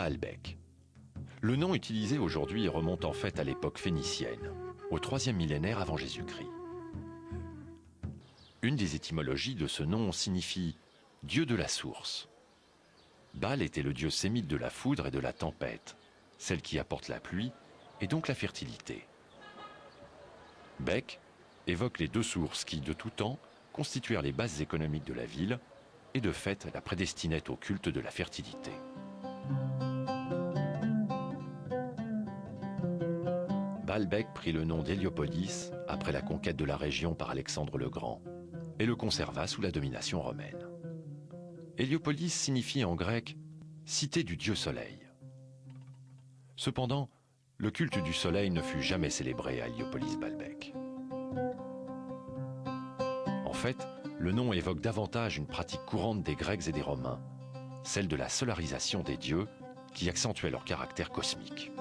Baalbek. Le nom utilisé aujourd'hui remonte en fait à l'époque phénicienne, au 3e millénaire avant Jésus-Christ. Une des étymologies de ce nom signifie « dieu de la source ». Baal était le dieu sémite de la foudre et de la tempête, celle qui apporte la pluie et donc la fertilité. Bek évoque les deux sources qui, de tout temps, constituèrent les bases économiques de la ville et de fait la prédestinaient au culte de la fertilité. Baalbek prit le nom d'Héliopolis après la conquête de la région par Alexandre le Grand et le conserva sous la domination romaine. Héliopolis signifie en grec « cité du dieu soleil ». Cependant, le culte du soleil ne fut jamais célébré à Héliopolis-Baalbek. En fait, le nom évoque davantage une pratique courante des Grecs et des Romains, celle de la solarisation des dieux qui accentuait leur caractère cosmique.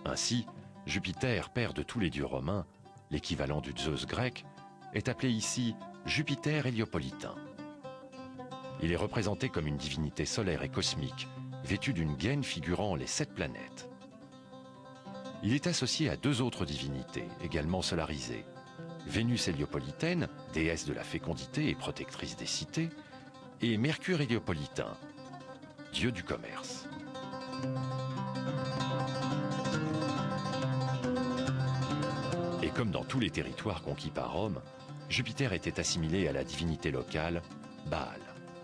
Ainsi, Jupiter, père de tous les dieux romains, l'équivalent du Zeus grec, est appelé ici Jupiter héliopolitain. Il est représenté comme une divinité solaire et cosmique, vêtue d'une gaine figurant les 7 planètes. Il est associé à 2 autres divinités, également solarisées, Vénus héliopolitaine, déesse de la fécondité et protectrice des cités, et Mercure héliopolitain, dieu du commerce. Et comme dans tous les territoires conquis par Rome, Jupiter était assimilé à la divinité locale, Baal,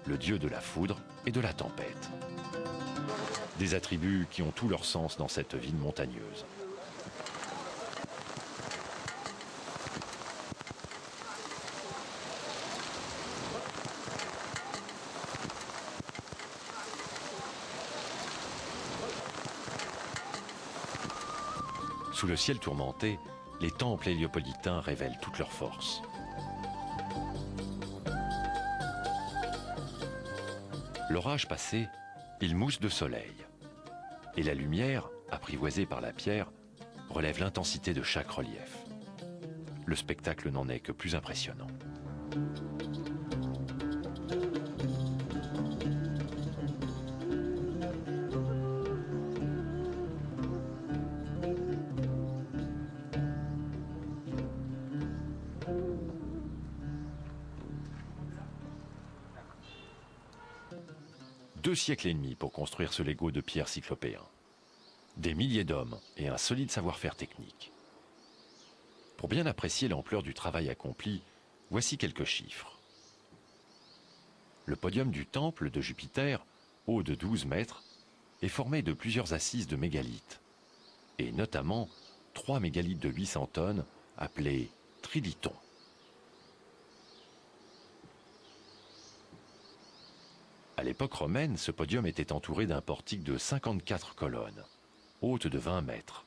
le dieu de la foudre et de la tempête. Des attributs qui ont tout leur sens dans cette ville montagneuse. Sous le ciel tourmenté, les temples héliopolitains révèlent toute leur force. L'orage passé, il mousse de soleil. Et la lumière, apprivoisée par la pierre, relève l'intensité de chaque relief. Le spectacle n'en est que plus impressionnant. Deux siècles et demi pour construire ce Lego de pierre cyclopéen. Des milliers d'hommes et un solide savoir-faire technique. Pour bien apprécier l'ampleur du travail accompli, voici quelques chiffres. Le podium du temple de Jupiter, haut de 12 mètres, est formé de plusieurs assises de mégalithes, et notamment 3 mégalithes de 800 tonnes appelés trilithons. À l'époque romaine, ce podium était entouré d'un portique de 54 colonnes, hautes de 20 mètres,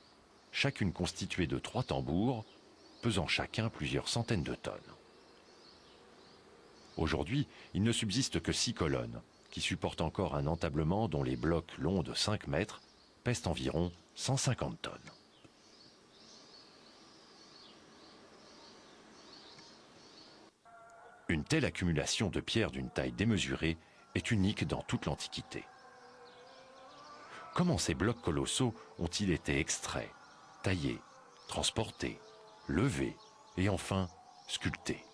chacune constituée de 3 tambours, pesant chacun plusieurs centaines de tonnes. Aujourd'hui, il ne subsiste que 6 colonnes, qui supportent encore un entablement dont les blocs longs de 5 mètres pèsent environ 150 tonnes. Une telle accumulation de pierres d'une taille démesurée est unique dans toute l'Antiquité. Comment ces blocs colossaux ont-ils été extraits, taillés, transportés, levés et enfin sculptés?